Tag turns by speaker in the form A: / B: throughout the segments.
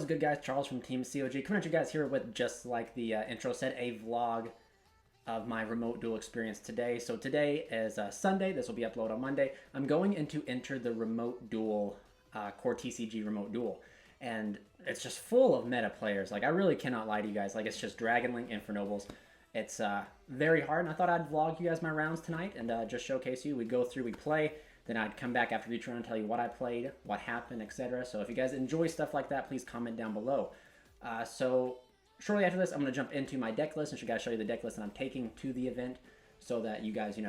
A: is good, guys? Charles from TEAMCOG coming at you guys here with, just like the intro said, a vlog of my remote duel experience today. So today is Sunday. This will be uploaded on Monday. I'm going in to enter the remote duel, core TCG remote duel. And it's just full of meta players. Like, I really cannot lie to you guys. Like, it's just Dragon Link, Infernobles. It's very hard, and I thought I'd vlog you guys my rounds tonight and just showcase you. We'd go through, we'd play, then I'd come back after each round and tell you what I played, what happened, etc. So if you guys enjoy stuff like that, please comment down below. So shortly after this, I'm going to jump into my deck list and show you the deck list that I'm taking to the event so that you guys,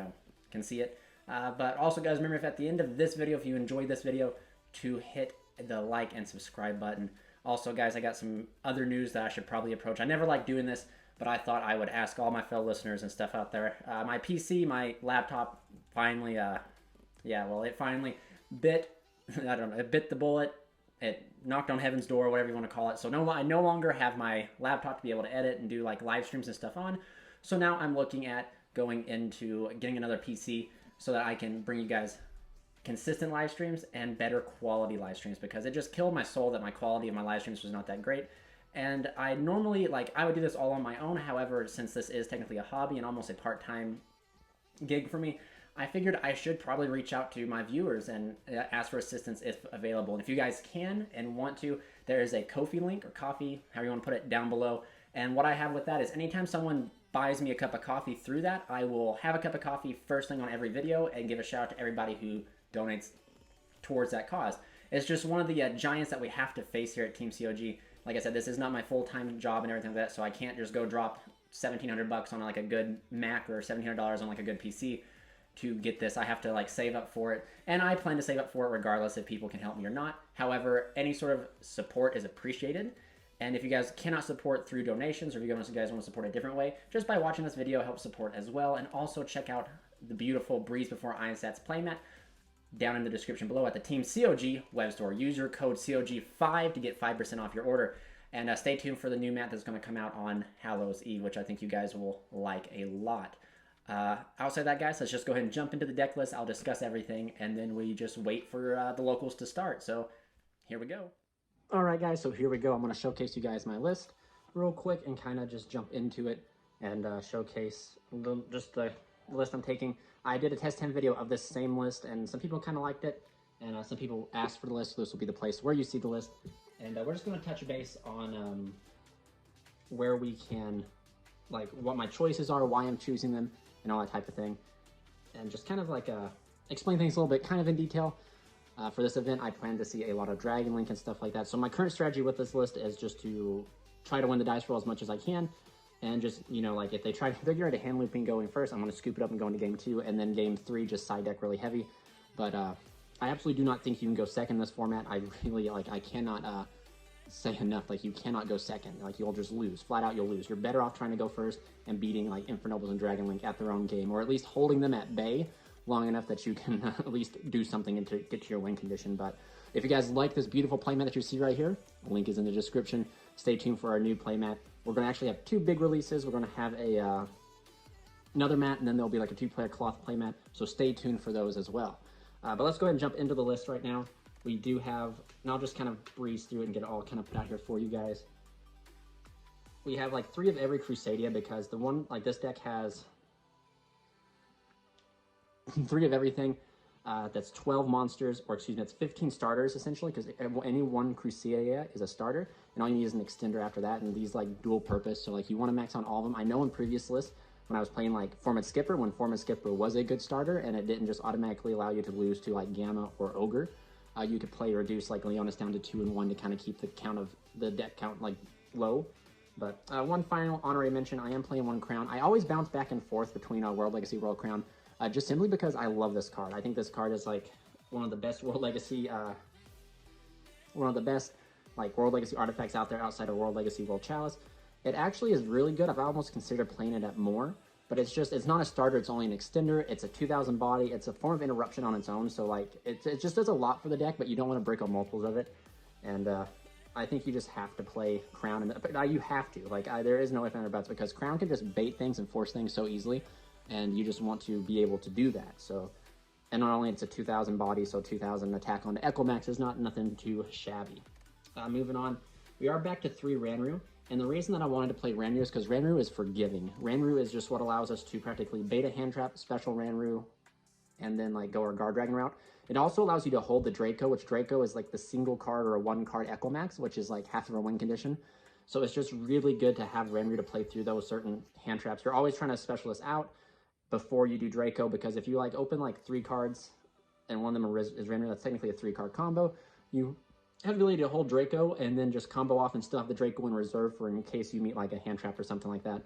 A: can see it. But also, guys, remember, if at the end of this video, if you enjoyed this video, to hit the like and subscribe button. Also, guys, I got some other news that I should probably approach. I never like doing this, but I thought I would ask all my fellow listeners and stuff out there. My PC, my laptop, finally, it finally bit, it bit the bullet. It knocked on heaven's door, whatever you want to call it. So I no longer have my laptop to be able to edit and do like live streams and stuff on. So now I'm looking at going into getting another PC so that I can bring you guys consistent live streams and better quality live streams, because it just killed my soul that my quality of my live streams was not that great. And I normally, I would do this all on my own. However, since this is technically a hobby and almost a part-time gig for me, I figured I should probably reach out to my viewers and ask for assistance if available. And if you guys can and want to, there is a Ko-fi link, or coffee, however you want to put it, down below. And what I have with that is anytime someone buys me a cup of coffee through that, I will have a cup of coffee first thing on every video and give a shout out to everybody who donates towards that cause. It's just one of the giants that we have to face here at TEAMCOG. Like I said, this is not my full-time job and everything like that, so I can't just go drop $1,700 on like a good Mac or $1,700 on like a good PC to get this. I have to save up for it, and I plan to save up for it regardless if people can help me or not. However, any sort of support is appreciated, and if you guys cannot support through donations, or if you guys want to support a different way, just by watching this video helps support as well. And also check out the beautiful Breeze Before Iron-Sats playmat down in the description below at the TEAMCOG web store. Use your code COG5 to get 5% off your order. And stay tuned for the new mat that's going to come out on Hallows Eve, which I think you guys will like a lot. Outside that, guys, let's just go ahead and jump into the deck list. I'll discuss everything, and then we just wait for the locals to start. So here we go. All right, guys, so here we go. I'm going to showcase you guys my list real quick and kind of just jump into it and showcase just the list I'm taking. I did a test 10 video of this same list, and some people kind of liked it, and some people asked for the list, so this will be the place where you see the list. And we're just going to touch base on where we can, what my choices are, why I'm choosing them, and all that type of thing. And just kind of explain things a little bit kind of in detail. For this event, I plan to see a lot of Dragon Link and stuff like that. So my current strategy with this list is just to try to win the dice roll as much as I can. And just, if they try to figure out a hand looping going first, I'm going to scoop it up and go into game 2, and then game 3 just side deck really heavy. But I absolutely do not think you can go second in this format. I really, I cannot say enough. You cannot go second. You'll just lose. Flat out, you'll lose. You're better off trying to go first and beating, Infernobles and Dragon Link at their own game, or at least holding them at bay long enough that you can at least do something to get to your win condition. But if you guys like this beautiful playmat that you see right here, the link is in the description. Stay tuned for our new playmat. We're going to actually have 2 big releases. We're going to have another mat, and then there'll be a 2-player cloth playmat, so stay tuned for those as well. But let's go ahead and jump into the list right now. We do have, and I'll just kind of breeze through it and get it all kind of put out here for you guys. We have 3 of every Crusadia, because the one, this deck has 3 of everything. That's 12 monsters, or excuse me, that's 15 starters essentially, because any one Crusadia is a starter, and all you need is an extender after that, and these dual purpose, so you want to max on all of them. I know in previous lists, when I was playing Format Skipper, when Format Skipper was a good starter, and it didn't just automatically allow you to lose to Gamma or Ogre, you could play reduce Leonis down to 2 and 1 to kind of keep the count of the deck count low. But one final honorary mention, I am playing 1 Crown. I always bounce back and forth between World Legacy, World Crown, just simply because I love this card. I think this card is one of the best World Legacy, World Legacy artifacts out there outside of World Legacy, World Chalice. It actually is really good. I've almost considered playing it at more, but it's not a starter, it's only an extender. It's a 2000 body, it's a form of interruption on its own, so it just does a lot for the deck, but you don't want to break up multiples of it. And I think you just have to play Crown, but you have to, there is no ifs, ands, or buts, because Crown can just bait things and force things so easily, and you just want to be able to do that. So, and not only it's a 2000 body, so 2000 attack on the Echo Max is nothing too shabby. Moving on, We are back to 3 Ranru, and the reason that I wanted to play Ranru is because Ranru is forgiving. Ranru is just what allows us to practically bait a hand trap, special Ranru, and then like go our Guard Dragon route. It also allows you to hold the Draco, which Draco is like the single card or a 1-card Echo Max, which is like half of a win condition. So it's just really good to have Ranru to play through those certain hand traps. You're always trying to special this out before you do Draco, because if you like open like 3 cards and one of them is Ranru, that's technically a 3-card combo. You have the ability to hold Draco and then just combo off and still have the Draco in reserve for in case you meet like a hand trap or something like that.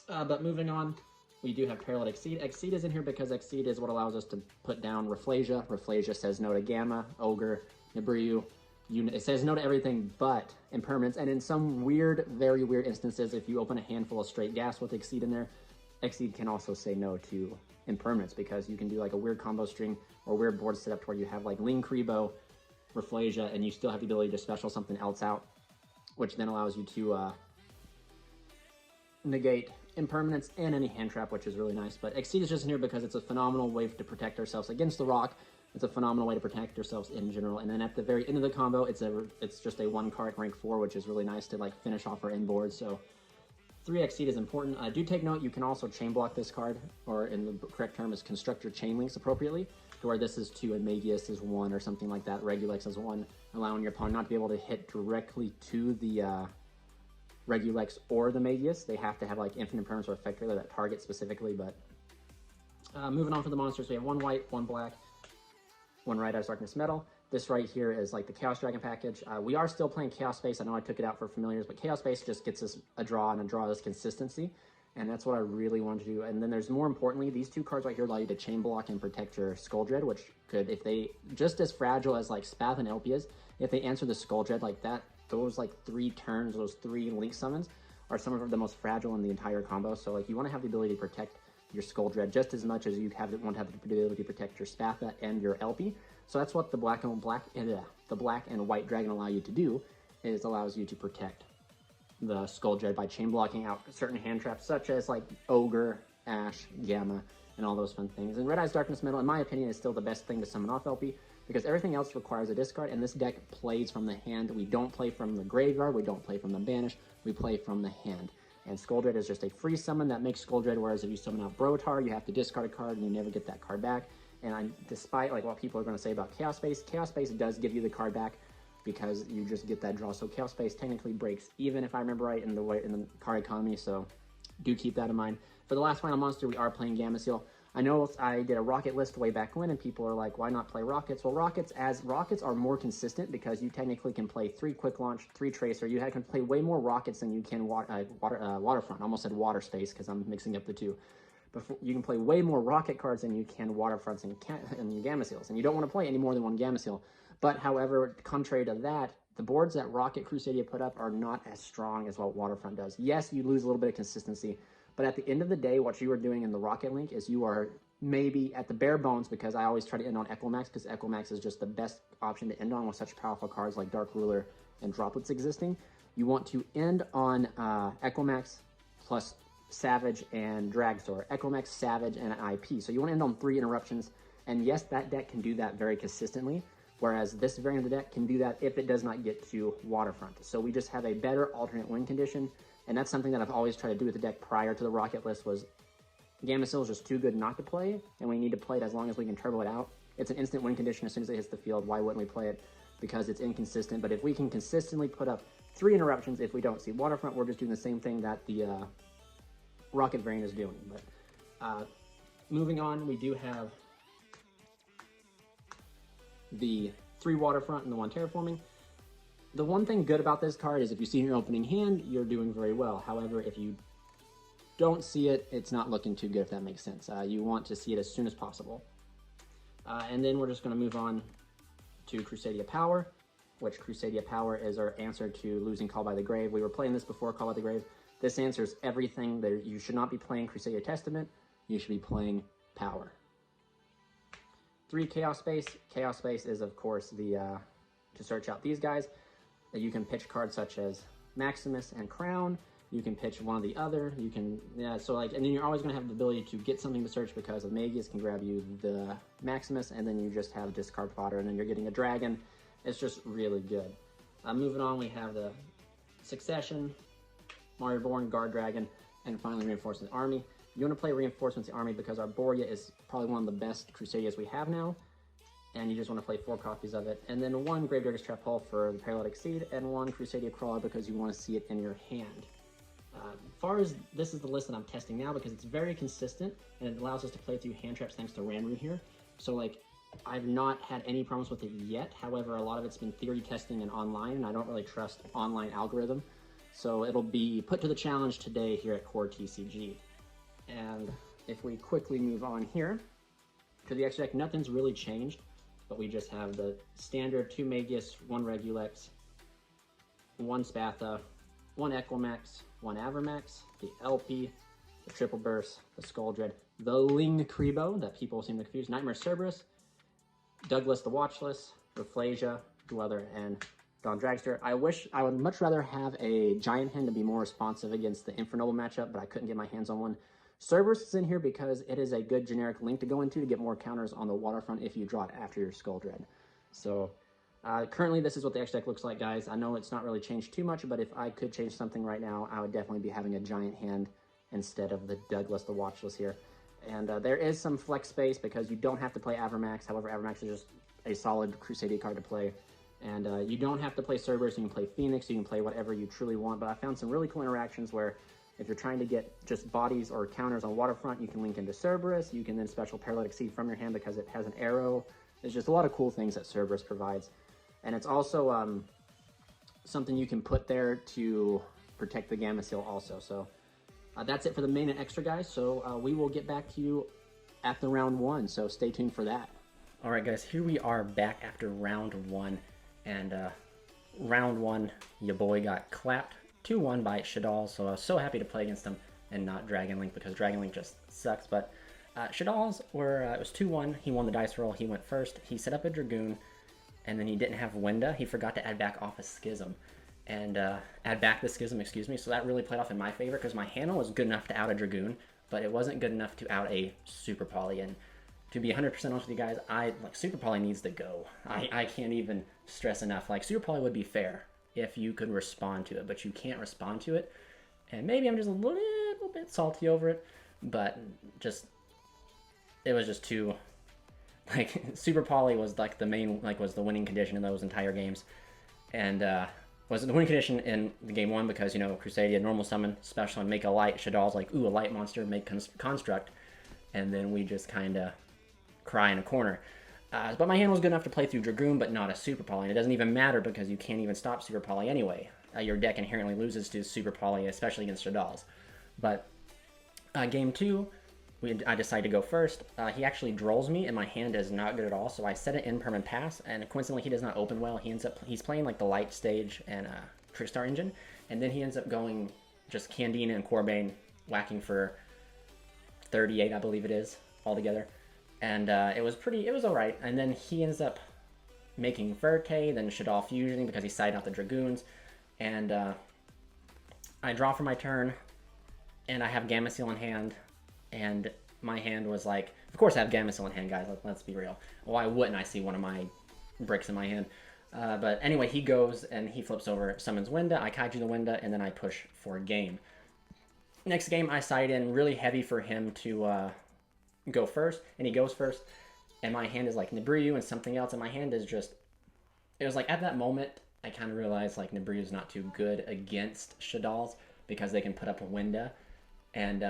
A: But moving on, we do have Parallel Exceed. Exceed is in here because Exceed is what allows us to put down Rafflesia. Rafflesia says no to Gamma, Ogre, Nibiru. It says no to everything but Impermanence. And in some weird, very weird instances, if you open a handful of straight gas with Exceed in there, Exceed can also say no to Impermanence, because you can do like a weird combo string or weird board setup where you have like Ling Kribo, Rafflesia, and you still have the ability to special something else out, which then allows you to negate Impermanence and any hand trap, which is really nice. But Exceed is just in here because it's a phenomenal way to protect ourselves against the rock. It's a phenomenal way to protect ourselves in general. And then at the very end of the combo, it's just a 1-card rank 4, which is really nice to like finish off our end board. So 3 Exceed is important. Do take note, you can also chain block this card, or in the correct term is construct your chain links appropriately, to where this is 2 and Magius is 1 or something like that. Regulex is 1, allowing your opponent not to be able to hit directly to the Regulex or the Magius. They have to have like infinite impermanence or effect trailer that target specifically. But moving on for the monsters, we have 1 white, 1 black, 1 Red Eyes Darkness Metal. This right here is like the Chaos Dragon package. We are still playing Chaos Space. I know I took it out for familiars, but Chaos Space just gets us a draw, and a draw is consistency. And that's what I really want to do. And then there's more importantly, these 2 cards right here allow you to chain block and protect your Skull Dread, which could, if they, just as fragile as like Spath and Elpia is, if they answer the Skull Dread like that, those like 3 turns, those 3 Link summons are some of the most fragile in the entire combo. So like you want to have the ability to protect your Skull Dread just as much as you want to have the ability to protect your Spatha and your Elpie. So that's what the black and white dragon allow you to do, is allows you to protect the Skull Dread by chain blocking out certain hand traps such as like Ogre, Ash, Gamma, and all those fun things. And Red Eyes Darkness Metal, in my opinion, is still the best thing to summon off LP, because everything else requires a discard, and this deck plays from the hand. We don't play from the graveyard, we don't play from the banish, we play from the hand. And Skull Dread is just a free summon that makes Skull Dread, whereas if you summon out Brotar, you have to discard a card and you never get that card back. And despite like what people are going to say about Chaos Space does give you the card back because you just get that draw. So Chaos Space technically breaks even, if I remember right, in the card economy. So do keep that in mind. For the last final monster, we are playing Gamma Seal. I know I did a rocket list way back when, and people are like, why not play rockets? Well, rockets are more consistent because you technically can play 3 quick launch, 3 tracer. You can play way more rockets than you can waterfront. I almost said water space because I'm mixing up the 2. You can play way more rocket cards than you can waterfronts and Gamma Seals, and you don't want to play any more than 1 Gamma Seal. But however, contrary to that, the boards that Rocket Crusadia put up are not as strong as what Waterfront does. Yes, you lose a little bit of consistency, but at the end of the day, what you are doing in the Rocket Link is you are maybe at the bare bones, because I always try to end on Echo Max, because Echo Max is just the best option to end on with such powerful cards like Dark Ruler and Droplets existing. You want to end on Echo Max plus Savage and Dragstore, Echo Max, Savage, and IP. So you want to end on 3 interruptions, and yes, that deck can do that very consistently, whereas this variant of the deck can do that if it does not get to Waterfront. So we just have a better alternate win condition, and that's something that I've always tried to do with the deck prior to the Rocket list. Was Gamma Seal is just too good not to play, and we need to play it as long as we can turbo it out. It's an instant win condition as soon as it hits the field. Why wouldn't we play it? Because it's inconsistent, but if we can consistently put up 3 interruptions if we don't see Waterfront, we're just doing the same thing that the Rocket variant is doing. But moving on, we do have the 3 Waterfront and the 1 Terraforming. The one thing good about this card is if you see your opening hand, you're doing very well. However, if you don't see it, it's not looking too good, if that makes sense. You want to see it as soon as possible. And then we're just going to move on to Crusadia Power, which Crusadia Power is our answer to losing Call by the Grave. We were playing this before Call by the Grave. This answers everything. You should not be playing Crusadia Testament. You should be playing Power. 3 Chaos Space. Chaos Space is, of course, the to search out these guys. You can pitch cards such as Maximus and Crown. You can pitch one or the other. You can, so like, and then you're always going to have the ability to get something to search because of Magius can grab you the Maximus, and then you just have discard fodder, and then you're getting a dragon. It's just really good. Moving on, we have the Succession, Mario Reborn, Guard Dragon, and finally Reinforcements Army. You want to play Reinforcements Army because Arborea is probably one of the best Crusadias we have now, and you just want to play 4 copies of it. And then 1 Gravedigger's Trap Hole for the Paralytic Seed, and 1 Crusadia Crawler because you want to see it in your hand. As far as this is the list that I'm testing now because it's very consistent, and it allows us to play through hand traps thanks to Ranru here. So like, I've not had any problems with it yet. However, a lot of it's been theory testing and online, and I don't really trust online algorithm. So it'll be put to the challenge today here at Core TCG. And if we quickly move on here to the extra deck, nothing's really changed, but we just have the standard 2 Magius, 1 Regulex, 1 Spatha, 1 Equimax, 1 Avermax, the LP, the Triple Burst, the Skull Dread, the Ling Kribo that people seem to confuse, Nightmare Cerberus, Douglas the Watchless, Rafflesia, Dweller, and Dawn Dragster. I would much rather have a Giant Hand to be more responsive against the Infernoble matchup, but I couldn't get my hands on one. Cerberus is in here because it is a good generic link to go into to get more counters on the waterfront if you draw it after your Skull Dread. So currently this is what the X deck looks like, guys. I know it's not really changed too much, but if I could change something right now, I would definitely be having a Giant Hand instead of the Douglas the Watchless here. And there is some flex space because you don't have to play Avermax. However, Avermax is just a solid Crusadia card to play. And you don't have to play Cerberus. You can play Phoenix. You can play whatever you truly want. But I found some really cool interactions where if you're trying to get just bodies or counters on waterfront, you can link into Cerberus. You can then special Paralytic Seed from your hand because it has an arrow. There's just a lot of cool things that Cerberus provides. And it's also something you can put there to protect the Gamma Seal also. So that's it for the main and extra, guys. So we will get back to you after round 1. So stay tuned for that. All right, guys, here we are back after round 1. And round 1, your boy got clapped 2-1 by Shadal, so I was so happy to play against him and not Dragon Link because Dragon Link just sucks. But Shadal's were, it was 2-1. He won the dice roll. He went first. He set up a Dragoon, and then he didn't have Winda. He forgot to add back off a Schism. And add back the Schism, excuse me. So that really played off in my favor because my handle was good enough to out a Dragoon, but it wasn't good enough to out a Super Poly. And to be 100% honest with you guys, like Super Poly needs to go. I can't even stress enough. Like Super Poly would be fair if you could respond to it, but you can't respond to it. And maybe I'm just a little bit salty over it, but just it was just too like Super Poly was like the main was the winning condition in those entire games, and was the winning condition in the game 1 because you know Crusadia normal summon special and make a light. Shadal's like ooh a light monster make construct, and then we just kind of cry in a corner. But my hand was good enough to play through Dragoon, but not a Super Poly. And it doesn't even matter because you can't even stop Super Poly anyway. Your deck inherently loses to Super Poly, especially against Shadal's. But game 2, I decided to go first. He actually drolls me, and my hand is not good at all. So I set it in permanent pass, and coincidentally, he does not open well. He's playing like the Light Stage and Trickstar Engine, and then he ends up going just Candina and Corbane, whacking for 38, I believe it is, altogether. And it was alright. And then he ends up making Verte, then Shadal fusioning because he sided out the Dragoons. And I draw for my turn, and I have Gamma Seal in hand. And my hand was like, of course I have Gamma Seal in hand, guys, let's be real. Why wouldn't I see one of my bricks in my hand? But anyway, he goes and he flips over, summons Winda, I kaiju the Winda, and then I push for a game. Next game, I side in really heavy for him to go first, and he goes first, and my hand is like Nibriu and something else, and my hand is just, it was like at that moment I kind of realized like Nibriu is not too good against Shadal's because they can put up a Winda, and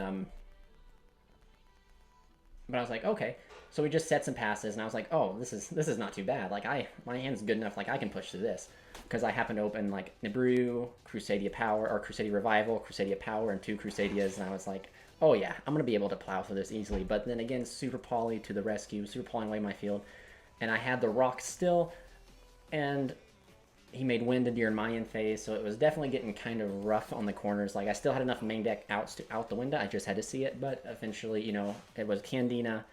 A: but I was like, okay, so we just set some passes, and I was like, oh, this is not too bad. Like my hand's good enough, like I can push through this because I happened to open like Nibriu, Crusadia Power, or Crusadia Revival, Crusadia Power, and 2 Crusadias, and I was like, oh yeah, I'm going to be able to plow through this easily. But then again, Super Poly to the rescue, Super Poly away my field. And I had the rock still, and he made Winda during my end phase, so it was definitely getting kind of rough on the corners. Like, I still had enough main deck outs to out the Winda, I just had to see it. But eventually, you know, it was Candina,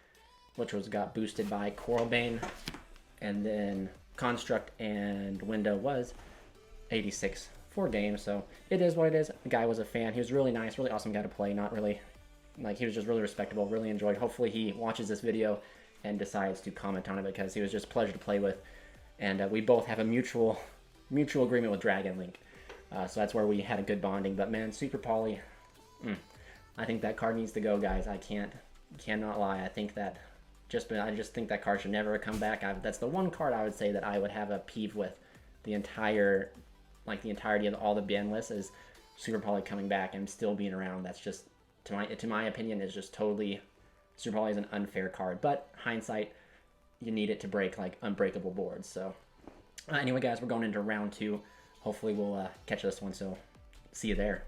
A: which got boosted by Coralbane, and then Construct and Winda was 86 for game, so it is what it is. The guy was a fan. He was really nice, really awesome guy to play, not really... Like, he was just really respectable, really enjoyed. Hopefully he watches this video and decides to comment on it because he was just a pleasure to play with. And we both have a mutual mutual agreement with Dragon Link. So that's where we had a good bonding. But man, Super Poly, I think that card needs to go, guys. I cannot lie. I just think that card should never come back. That's the one card I would say that I would have a peeve with the entirety of all the ban lists is Super Poly coming back and still being around. That's just, to my opinion, is just totally, Super Poly is an unfair card. But hindsight, you need it to break like unbreakable boards. So anyway, guys, we're going into round 2. Hopefully we'll catch this one. So see you there.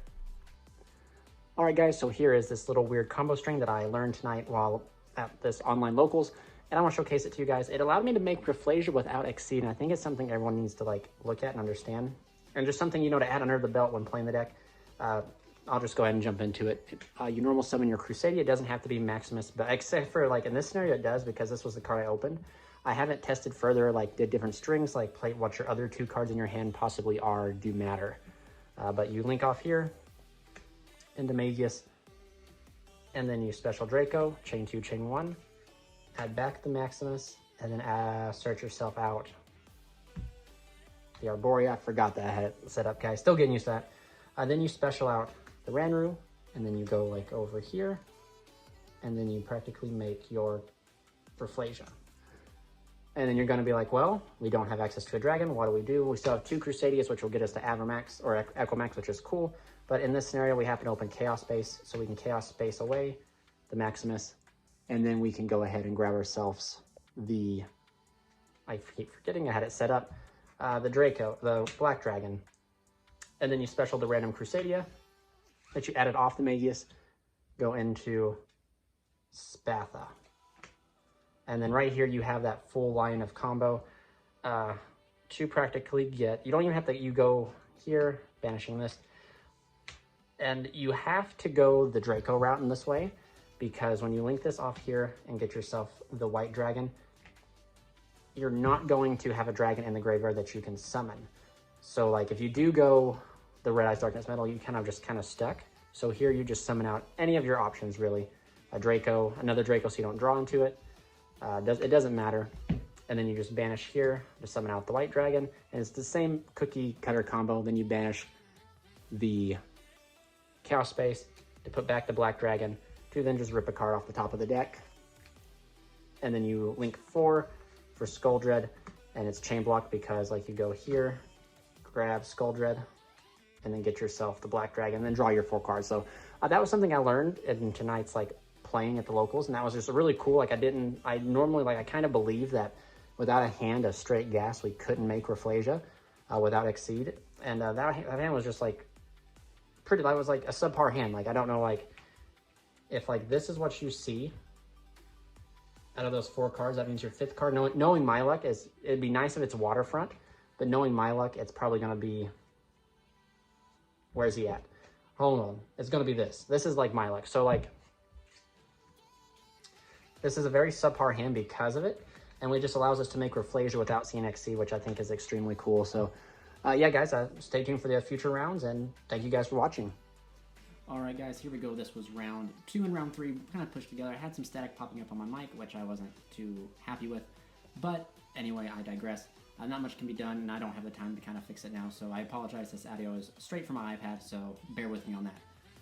A: All right, guys. So here is this little weird combo string that I learned tonight while at this online locals, and I want to showcase it to you guys. It allowed me to make Rafflesia without Exceed, and I think it's something everyone needs to like look at and understand, and just something, you know, to add under the belt when playing the deck. I'll just go ahead and jump into it. You normal summon your Crusadia. It doesn't have to be Maximus, but except for like in this scenario it does, because this was the card I opened. I haven't tested further, like did different strings, like play what your other 2 cards in your hand possibly are do matter. But you link off here into Magius, and then you special Draco, chain 2, chain 1, add back the Maximus, and then search yourself out the Arborea. Forgot that I had it set up, guys. Still getting used to that. Then you special out the Ranru, and then you go like over here, and then you practically make your Rafflesia. And then you're going to be like, well, we don't have access to a dragon. What do? We still have 2 Crusadias, which will get us to Avermax or Equimax, which is cool. But in this scenario, we happen to open Chaos Space, so we can Chaos Space away the Maximus, and then we can go ahead and grab ourselves the, I keep forgetting I had it set up, the Draco, the Black Dragon. And then you special the random Crusadia that you added off the Magius, go into Spatha. And then right here, you have that full line of combo to practically get, you don't even have to, you go here, banishing this, and you have to go the Draco route in this way, because when you link this off here and get yourself the white dragon, you're not going to have a dragon in the graveyard that you can summon. So like if you do go the Red Eyes Darkness Metal, you kind of stuck. So here you just summon out any of your options, really. A Draco, another Draco so you don't draw into it. It doesn't matter. And then you just banish here to summon out the white dragon. And it's the same cookie cutter combo. Then you banish the Chaos Space to put back the black dragon, to then just rip a card off the top of the deck. And then you link 4 for Skull Dread, and it's chain block because like you go here, grab Skull Dread, and then get yourself the black dragon, and then draw your 4 cards. So that was something I learned in tonight's like playing at the locals, and that was just really cool. Like I normally like, I kind of believe that without a hand of straight gas, we couldn't make Rafflesia without Exceed. And that hand was just like pretty, that was like a subpar hand. Like, I don't know, like if like this is what you see out of those 4 cards, that means your 5th card. Knowing my luck is, it'd be nice if it's Waterfront, but knowing my luck, it's probably going to be, where's he at? Hold on. It's going to be this. This is like my luck. So like, this is a very subpar hand because of it, and it just allows us to make Rafflesia without CNXC, which I think is extremely cool. So yeah, guys, stay tuned for the future rounds, and thank you guys for watching. All right, guys, here we go. This was round 2 and round 3 kind of pushed together. I had some static popping up on my mic, which I wasn't too happy with. But anyway, I digress. Not much can be done, and I don't have the time to kind of fix it now. So I apologize. This audio is straight from my iPad, so bear with me on that.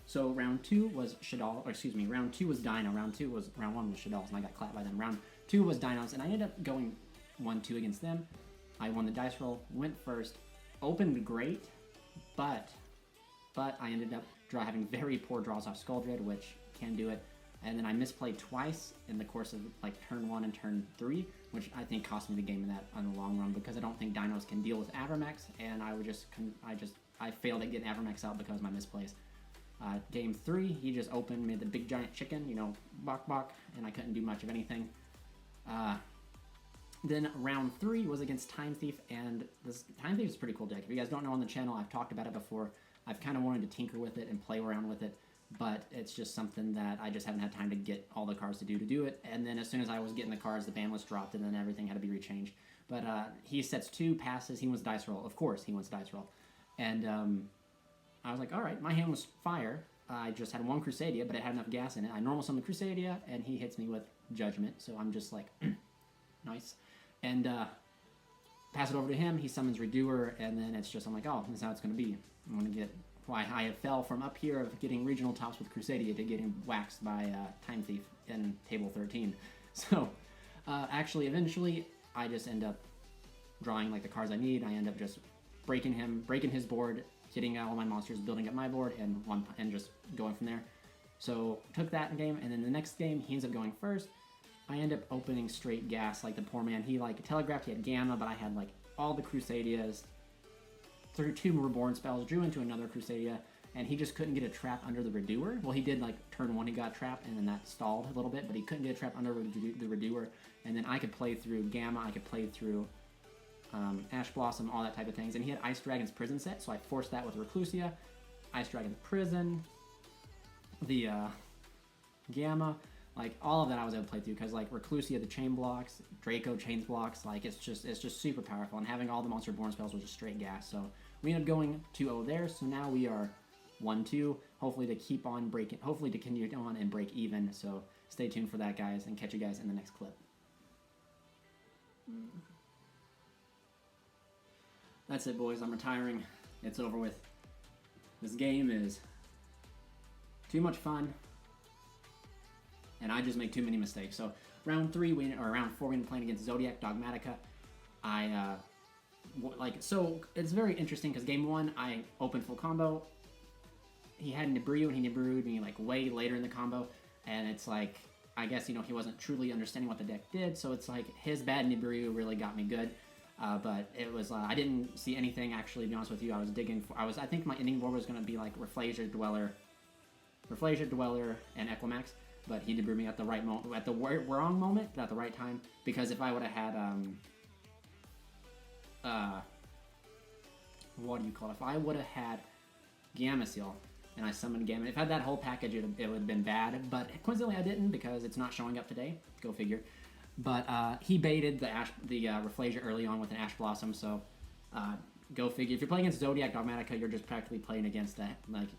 A: So round 2 was Shadal, or excuse me, round 2 was Dino. Round 1 was Shadal's, and I got clapped by them. Round 2 was Dinos, and I ended up going 1-2 against them. I won the dice roll, went first, opened great, but I ended up having very poor draws off Skull Dread, which can do it. And then I misplayed twice in the course of like turn 1 and turn 3, which I think cost me the game in that on the long run, because I don't think Dinos can deal with Avermax, and I failed at getting Avermax out because of my misplays. Game 3, he just opened, made the big giant chicken, you know, bok bok, and I couldn't do much of anything. Then round 3 was against Time Thief, and this Time Thief is a pretty cool deck. If you guys don't know on the channel, I've talked about it before. I've kind of wanted to tinker with it and play around with it, but it's just something that I just haven't had time to get all the cards to do it. And then as soon as I was getting the cards, the ban list dropped, and then everything had to be rechanged. But he sets 2 passes. He wants dice roll. Of course, he wants dice roll. And I was like, all right, my hand was fire. I just had 1 Crusadia, but it had enough gas in it. I normal summon the Crusadia, and he hits me with Judgment. So I'm just like, nice. And pass it over to him. He summons Redoer, and then it's just, I'm like, oh, this is how it's going to be. I'm going to get why I fell from up here of getting regional tops with Crusadia to getting waxed by Time Thief in table 13. So, actually, eventually, I just end up drawing like the cards I need. I end up just breaking his board, getting all my monsters, building up my board, and just going from there. So took that game, and then the next game he ends up going first. I end up opening straight gas like the poor man. He like telegraphed he had Gamma, but I had like all the Crusadias. Threw 2 Reborn spells, drew into another Crusadia, and he just couldn't get a trap under the Redoer. Well, he did like turn 1 he got trapped, and then that stalled a little bit, but he couldn't get a trap under the Redoer. And then I could play through Gamma, I could play through Ash Blossom, all that type of things. And he had Ice Dragon's Prison set, so I forced that with Reclusia, Ice Dragon's Prison, the Gamma, like all of that I was able to play through because like Reclusia, the chain blocks, Draco chains blocks, like it's just super powerful. And having all the Monster Born spells was just straight gas. So we ended up going 2-0 there. So now we are 1-2. Hopefully to keep on breaking, hopefully to continue on and break even. So stay tuned for that, guys, and catch you guys in the next clip. That's it, boys. I'm retiring. It's over with. This game is too much fun, and I just make too many mistakes. So round 4, we ended up playing against Zodiac Dogmatica. So it's very interesting because game 1 I opened full combo. He had Nibiru, and he Nibiru'd me like way later in the combo, and it's like I guess he wasn't truly understanding what the deck did. So it's like his bad Nibiru really got me good. But it was I didn't see anything actually. To be honest with you, I was digging for. I think my ending board was going to be like Rafflesia Dweller, and Equimax. But he did me at the right moment, at the wrong moment, but at the right time. Because if I would have had what do you call it? If I would have had Gamma Seal and I summoned Gamma, if I had that whole package, it would have been bad. But coincidentally, I didn't because it's not showing up today. Go figure. But he baited the Rafflesia early on with an Ash Blossom, so go figure. If you're playing against Zodiac Dogmatica, you're just practically playing against that like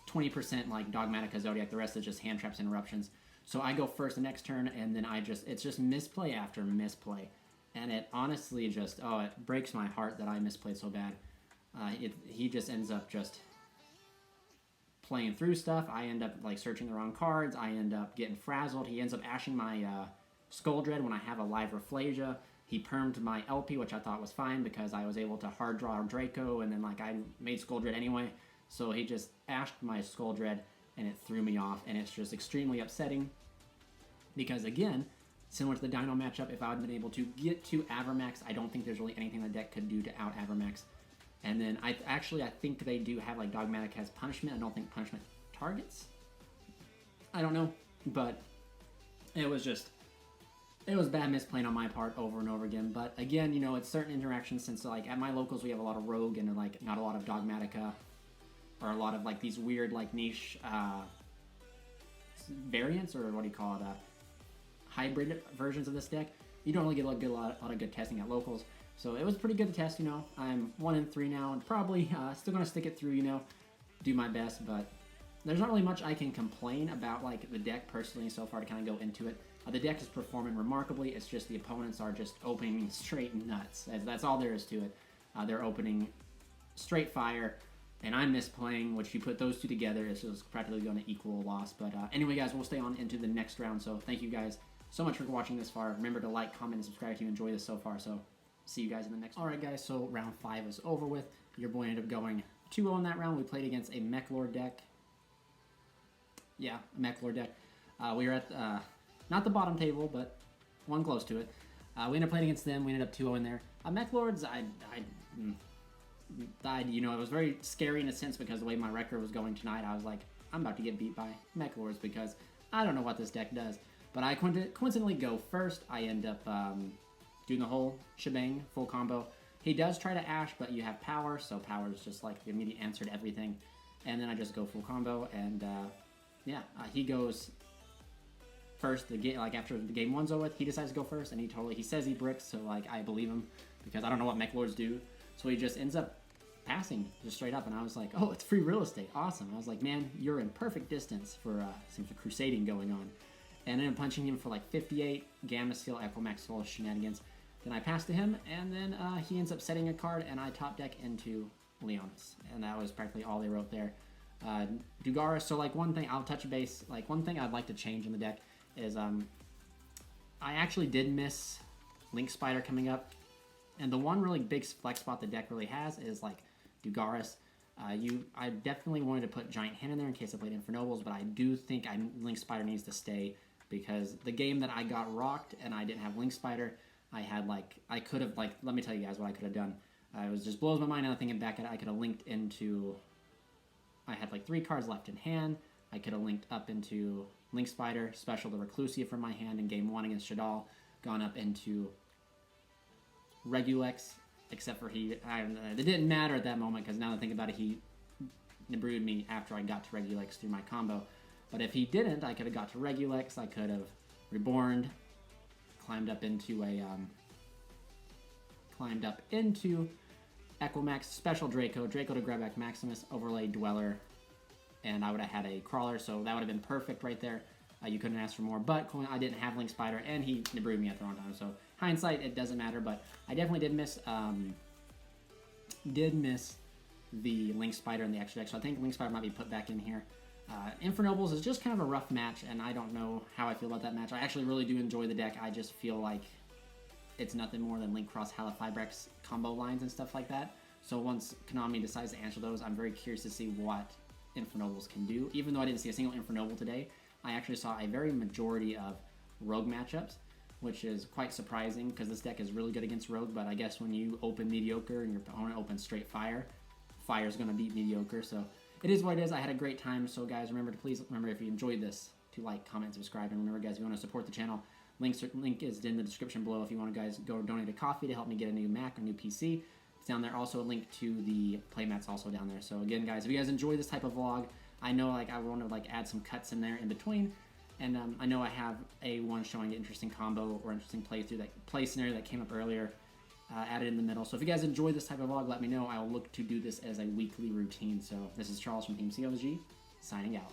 A: 20% like Dogmatica Zodiac. The rest is just hand traps, interruptions. So I go first the next turn, and then it's just misplay after misplay, and it honestly just it breaks my heart that I misplayed so bad. He just ends up just playing through stuff. I end up like searching the wrong cards. I end up getting frazzled. He ends up ashing my Skull Dread when I have a live Rafflesia. He permed my LP, which I thought was fine because I was able to hard draw Draco, and then like I made Skull Dread anyway. So he just ashed my Skull Dread, and it threw me off, and it's just extremely upsetting because again, similar to the Dino matchup, if I had been able to get to Avermax, I don't think there's really anything the deck could do to out Avermax. And then I think they do have like Dogmatic has punishment. I don't think punishment targets. I don't know, but it was bad misplaying on my part over and over again. But again, it's certain interactions since like at my locals we have a lot of Rogue and like not a lot of Dogmatica, or a lot of like these weird like niche variants, or what do you call it, hybrid versions of this deck. You don't really get a lot of good testing at locals. So it was pretty good to test. I'm 1-3 now, and probably still gonna stick it through. Do my best, but there's not really much I can complain about like the deck personally so far to kind of go into it. The deck is performing remarkably. It's just the opponents are just opening straight nuts. That's all there is to it. They're opening straight fire, and I'm misplaying, which you put those two together, it's just practically going to equal a loss. But anyway, guys, we'll stay on into the next round. So thank you guys so much for watching this far. Remember to like, comment, and subscribe if you enjoy this so far. So see you guys in the next one. All right, guys, so round 5 is over with. Your boy ended up going 2-0 in that round. We played against a Mech Lord deck. Yeah, a Mech Lord deck. We were at... not the bottom table, but one close to it. We ended up playing against them. We ended up 2-0 in there. Mech Lords, it was very scary in a sense because the way my record was going tonight, I was like, I'm about to get beat by Mech Lords because I don't know what this deck does. But I coincidentally go first. I end up doing the whole shebang, full combo. He does try to Ash, but you have power, so power is just like the immediate answer to everything. And then I just go full combo, and he goes first. The game, like after the game 1's over with, he decides to go first, and he says he bricks, so like I believe him because I don't know what Mech Lords do. So he just ends up passing just straight up, and I was like, oh, it's free real estate, awesome. I was like, man, you're in perfect distance for some crusading going on. And I ended up punching him for like 58 Gamma Seal Equimax full of shenanigans. Then I pass to him, and then he ends up setting a card, and I top deck into Leonis. And that was practically all they wrote there. Dugaris, so like one thing, I'll touch base, like one thing I'd like to change in the deck is I actually did miss Link Spider coming up. And the one really big flex spot the deck really has is like Dugaris. I definitely wanted to put Giant Hand in there in case I played Infernobles, but I do think Link Spider needs to stay because the game that I got rocked and I didn't have Link Spider, I could have, let me tell you guys what I could have done. It was just blows my mind now thinking back at it. I could have linked into, I had like 3 cards left in hand. I could have linked up into Link Spider, special the Reclusia from my hand in game 1 against Shadal, gone up into Regulex, except for it didn't matter at that moment because now that I think about it, he Nibrewed me after I got to Regulex through my combo. But if he didn't, I could have got to Regulex, I could have Reborned, climbed up into Equimax, special Draco to grab back Maximus, overlay Dweller, and I would have had a Crawler, so that would have been perfect right there. You couldn't ask for more, but I didn't have Link Spider, and he Nibrewed me at the wrong time, so hindsight, it doesn't matter, but I definitely did miss the Link Spider in the extra deck, so I think Link Spider might be put back in here. Infernobles is just kind of a rough match, and I don't know how I feel about that match. I actually really do enjoy the deck. I just feel like it's nothing more than Link Cross Halifibrex combo lines and stuff like that. So once Konami decides to answer those, I'm very curious to see what Infernobles can do. Even though I didn't see a single Infernoble today, I actually saw a very majority of Rogue matchups, which is quite surprising because this deck is really good against Rogue, but I guess when you open Mediocre and your opponent opens straight Fire, Fire's going to beat Mediocre, so it is what it is. I had a great time, so guys, please remember if you enjoyed this to like, comment, subscribe, and remember guys, if you want to support the channel, link is in the description below if you want to guys go donate a coffee to help me get a new Mac or new PC. It's down there. Also a link to the playmats also down there. So again guys, if you guys enjoy this type of vlog, I know I want to add some cuts in there in between, and I know I have a one showing an interesting combo or interesting play scenario that came up earlier, added in the middle. So if you guys enjoy this type of vlog, let me know. I'll look to do this as a weekly routine. So this is Charles from TEAMCOG, signing out.